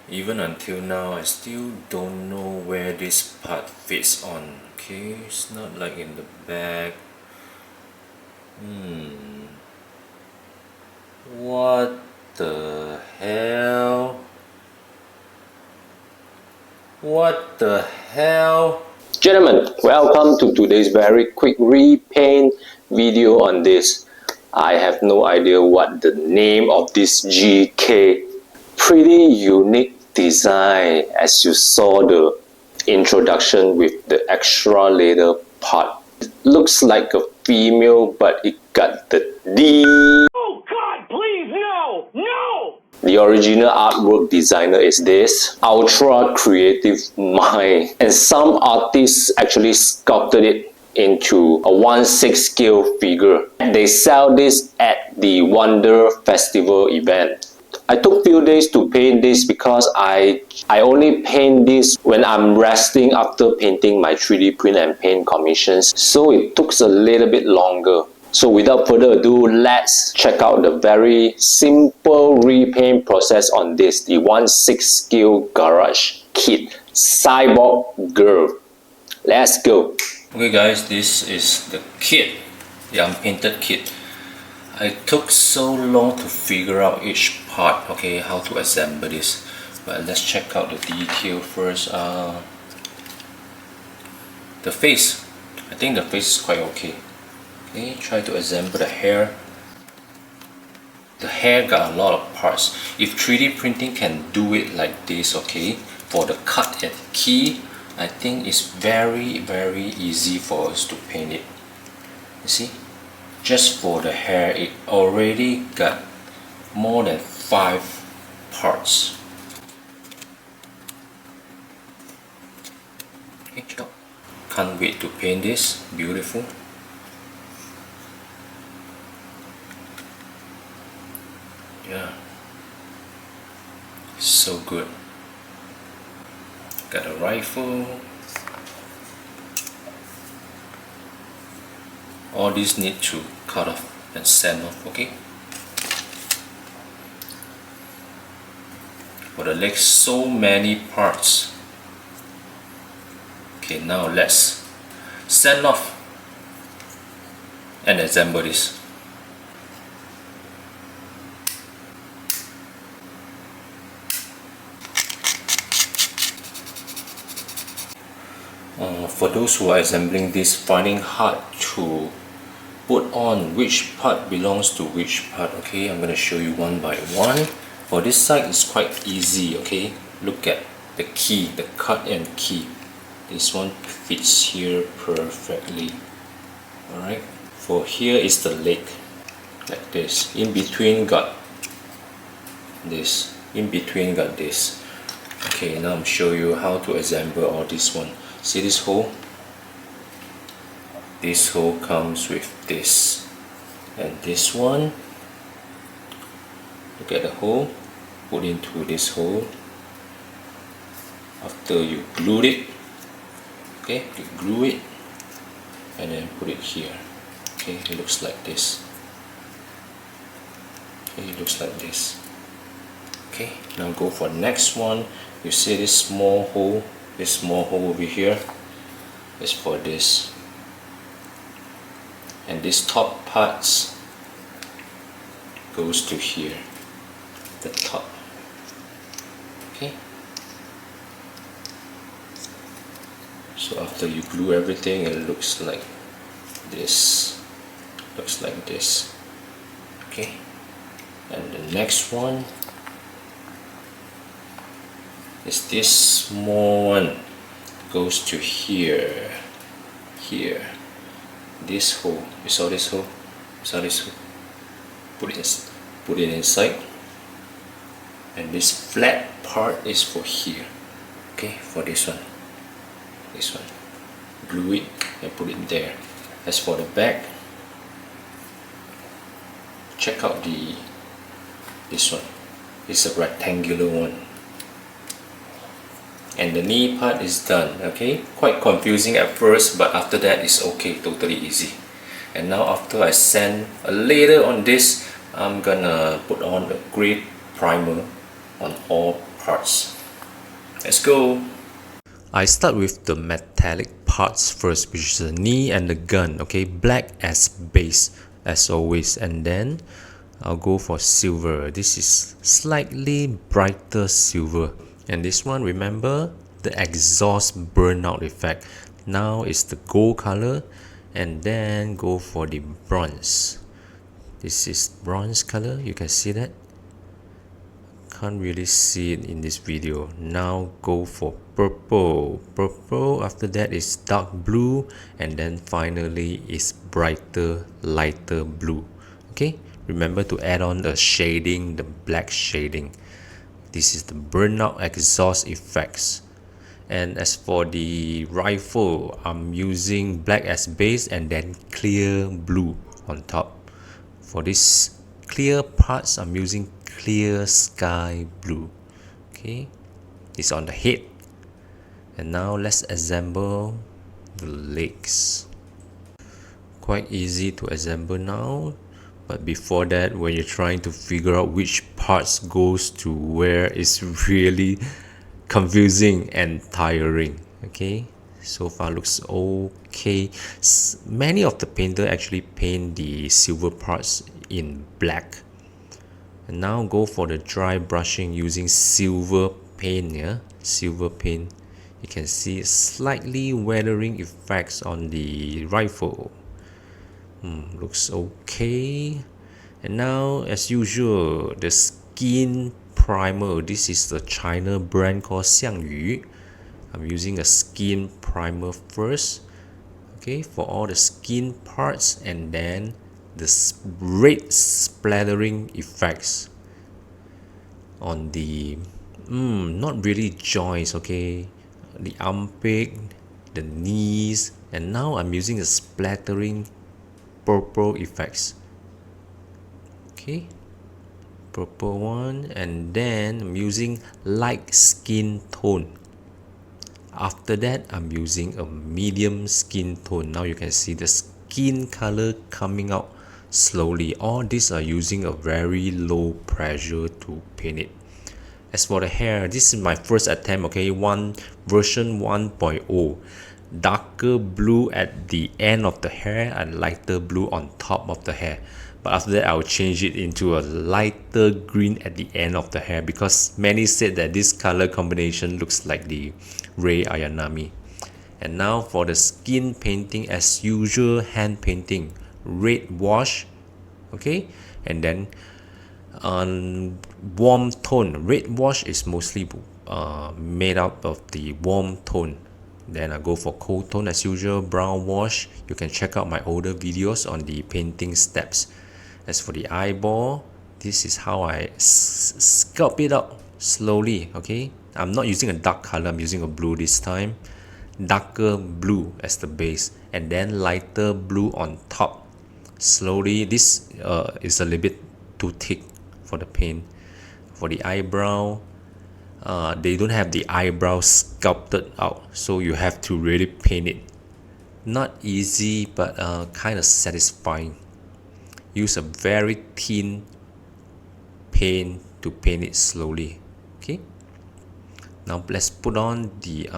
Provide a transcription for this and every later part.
Even until now, I still don't know where this part fits on. Okay, it's not like in the back. What the hell? What the hell? Gentlemen, welcome to today's very quick repaint video on this. I have no idea what the name of this GK. Pretty unique design as you saw the introduction with the extra leather part. It looks like a female, but it got the D. Oh God, please, no! No! The original artwork designer is this ultra creative mind, and some artists actually sculpted it into a 1/6 scale figure. They sell this at the Wonder Festival event. I took few days to paint this because I only paint this when I'm resting after painting my 3D print and paint commissions, so it took a little bit longer. So without further ado, let's check out the very simple repaint process on this, the 1/6 scale garage kit, Cyborg Girl. Let's go. Okay guys, this is the kit, the unpainted kit. I took so long to figure out each part, okay, how to assemble this. But let's check out the detail first. The face, I think the face is quite okay. Okay, try to assemble the hair. The hair got a lot of parts. If 3D printing can do it like this, okay, for the cut and key, I think it's very easy for us to paint it. You see, just for the hair, it already got more than 5 parts. Okay, check out. Can't wait to paint this. Beautiful. Yeah, so good. Got a rifle. All these need to cut off and sand off, okay? For the legs, so many parts. Okay, now let's sand off and assemble this. For those who are assembling this, finding hard to put on which part belongs to which part, okay, I'm going to show you one by one. For this side, it's quite easy, okay. Look at the key, the cut and key. This one fits here perfectly. Alright, for here is the leg, like this. In between got this, in between got this. Okay, now I'm show you how to assemble all this one. See this hole? This hole comes with this, and this one, look at the hole, put into this hole. After you glue it, okay, you glue it and then put it here. Okay, it looks like this. Okay, it looks like this. Okay, now go for next one. You see this small hole? This small hole over here is for this, and this top parts goes to here, the top. Okay, so after you glue everything, it looks like this, looks like this. Okay, and the next one is this small one, goes to here, here. This hole, you saw this hole? You saw this hole? Put it inside, and this flat part is for here. Okay, for this one, glue it and put it there. As for the back, check out this one. It's a rectangular one. And the knee part is done, okay? Quite confusing at first, but after that it's okay, totally easy. And now after I sand a layer on this, I'm gonna put on a gray primer on all parts. Let's go. I start with the metallic parts first, which is the knee and the gun. Okay, black as base as always, and then I'll go for silver. This is slightly brighter silver, and this one, remember the exhaust burnout effect. Now it's the gold color, and then go for the bronze. This is bronze color, you can see that. Can't really see it in this video. Now go for purple. Purple, after that is dark blue, and then finally is brighter, lighter blue. Okay, remember to add on the shading, the black shading. This is the burnout exhaust effects. And as for the rifle, I'm using black as base and then clear blue on top. For this clear parts, I'm using clear sky blue. Okay, it's on the head. And now let's assemble the legs. Quite easy to assemble now, but before that, when you're trying to figure out which parts goes to where, it's really confusing and tiring. Okay, so far looks okay. Many of the painter actually paint the silver parts in black. And now go for the dry brushing using silver paint. Yeah, silver paint. You can see slightly weathering effects on the rifle. Looks okay. And now, as usual, the skin primer. This is the China brand called Xiangyu. I'm using a skin primer first. Okay, for all the skin parts, and then the red splattering effects on the not really joints. Okay, the armpit, the knees, and now I'm using a splattering purple effects. Okay, purple one, and then I'm using light skin tone. After that, I'm using a medium skin tone. Now you can see the skin color coming out slowly. All these are using a very low pressure to paint it. As for the hair, this is my first attempt. Okay, version 1.0. Darker blue at the end of the hair and lighter blue on top of the hair. But after that, I'll change it into a lighter green at the end of the hair, because many said that this color combination looks like the Rei Ayanami. And now for the skin painting, as usual, hand painting, red wash. Okay, and then on warm tone. Red wash is mostly made up of the warm tone. Then I go for cold tone as usual, brown wash. You can check out my older videos on the painting steps. As for the eyeball, this is how I sculpt it out slowly. Okay, I'm not using a dark color, I'm using a blue this time. Darker blue as the base, and then lighter blue on top. Slowly, this is a little bit too thick for the paint. For the eyebrow, they don't have the eyebrow sculpted out, so you have to really paint it. Not easy, but kind of satisfying. Use a very thin paint to paint it slowly. Okay, now let's put on the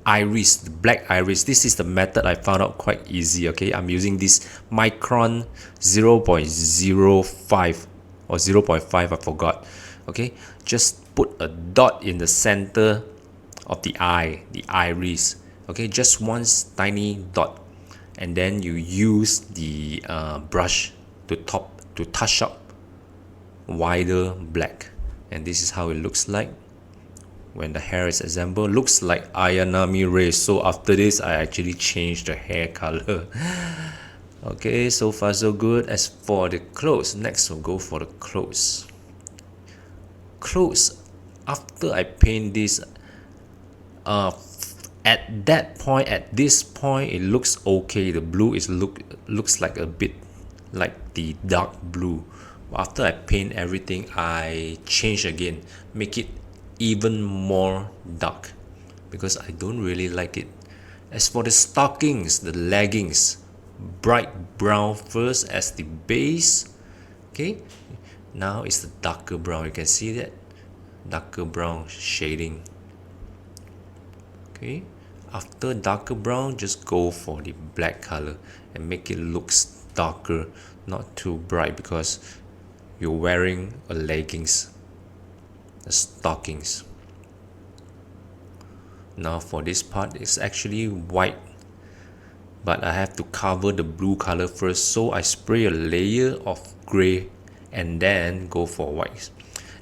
iris, the black iris. This is the method I found out quite easy. Okay, I'm using this micron 0.05 or 0.5, I forgot. Okay, just put a dot in the center of the eye, the iris. Okay, just one tiny dot, and then you use the brush to touch up wider black, and this is how it looks like when the hair is assembled. Looks like Ayanami Rei. So after this, I actually changed the hair color. Okay, so far so good. As for the clothes, next we'll go for the clothes. After I paint this, at this point it looks okay. The blue looks like a bit like the dark blue. After I paint everything, I change again, make it even more dark, because I don't really like it. As for the stockings, the leggings, bright brown first as the base. Okay, now it's the darker brown. You can see that darker brown shading. Okay, after darker brown, just go for the black color and make it looks darker, not too bright, because you're wearing a leggings, a stockings. Now for this part, it's actually white, but I have to cover the blue color first, so I spray a layer of gray and then go for white.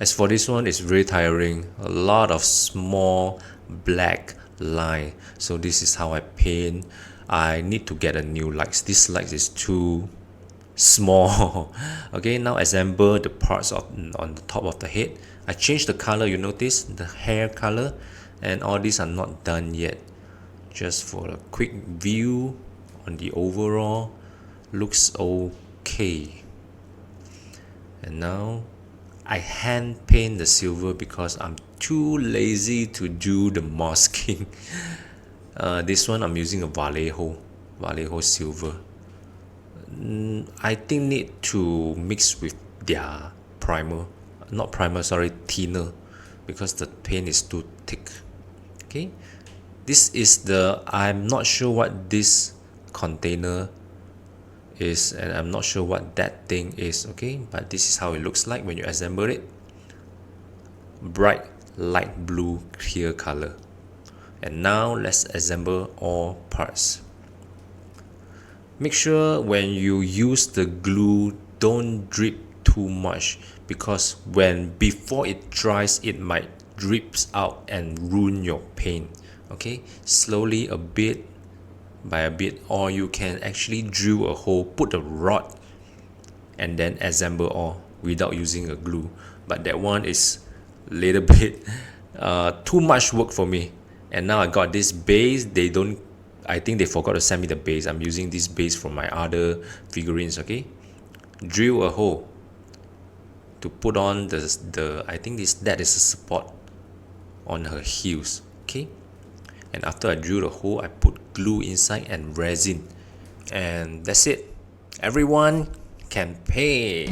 As for this one, it's very tiring, a lot of small black line, so this is how I paint. I need to get a new lights. This light is too small. Okay, now assemble the parts on the top of the head. I changed the color, you notice the hair color, and all these are not done yet. Just for a quick view on the overall, looks okay. And now I hand paint the silver because I'm too lazy to do the masking. This one I'm using a Vallejo silver. I think need to mix with their thinner, because the paint is too thick. Okay, this is I'm not sure what this container is, and I'm not sure what that thing is. Okay, but this is how it looks like when you assemble it. Bright light blue clear color. And now let's assemble all parts. Make sure when you use the glue, don't drip too much, because before it dries, it might drips out and ruin your paint. Okay, slowly, a bit by a bit, or you can actually drill a hole, put a rod, and then assemble all without using a glue. But that one is a little bit too much work for me. And now I got this base. I think they forgot to send me the base. I'm using this base from my other figurines. Okay, drill a hole to put on I think that is a support on her heels. Okay, and after I drill the hole, I put glue inside and resin, and that's it. Everyone can paint.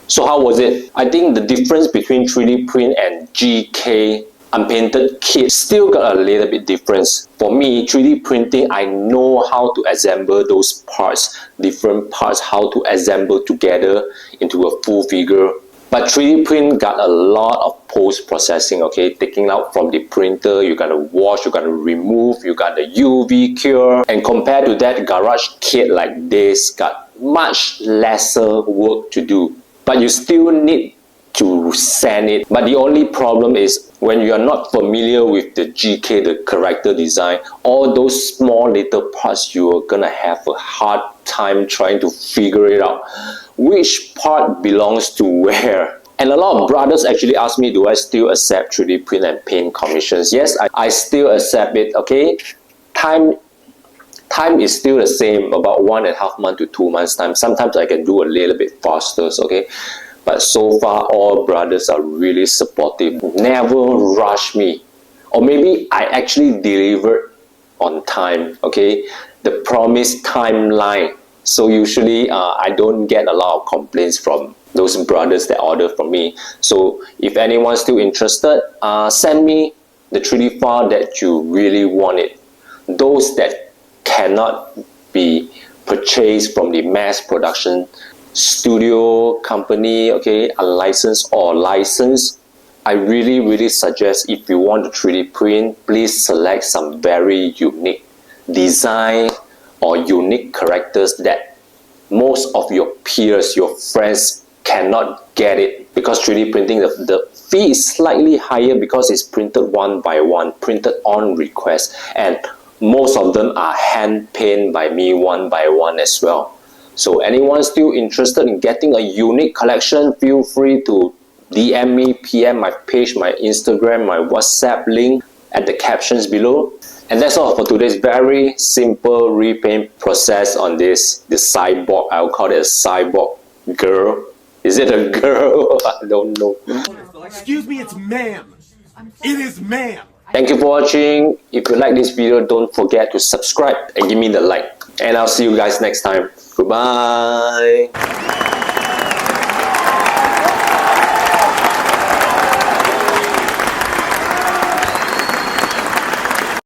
So how was it? I think the difference between 3D print and GK unpainted kit still got a little bit difference. For me, 3D printing, I know how to assemble those parts, different parts, how to assemble together into a full figure. But 3D print got a lot of post-processing, okay? Taking out from the printer, you gotta wash, you gotta remove, you got the UV cure. And compared to that, garage kit like this got much lesser work to do. But you still need to sand it. But the only problem is when you are not familiar with the GK, the character design, all those small little parts, you are gonna have a hard time trying to figure it out. Which part belongs to where? And a lot of brothers actually ask me, do I still accept 3D print and paint commissions? Yes, I still accept it, okay? Time is still the same, about 1.5 months to 2 months time. Sometimes I can do a little bit faster, okay? But so far, all brothers are really supportive. Never rush me. Or maybe I actually delivered on time, okay? The promised timeline. So usually, I don't get a lot of complaints from those brothers that order from me. So if anyone's still interested, send me the 3D file that you really want it. Those that cannot be purchased from the mass production, studio company, okay, unlicensed or licensed, I really suggest if you want to 3D print, please select some very unique design or unique characters that most of your peers, your friends cannot get it, because 3D printing, the fee is slightly higher because it's printed one by one, printed on request, and most of them are hand painted by me one by one as well. So anyone still interested in getting a unique collection, feel free to DM me, PM my page, my Instagram, my WhatsApp link at the captions below. And that's all for today's very simple repaint process on this cyborg. I'll call it a cyborg girl. Is it a girl? I don't know. Excuse me, it's ma'am. It is ma'am. Thank you for watching. If you like this video, don't forget to subscribe and give me the like. And I'll see you guys next time. Goodbye.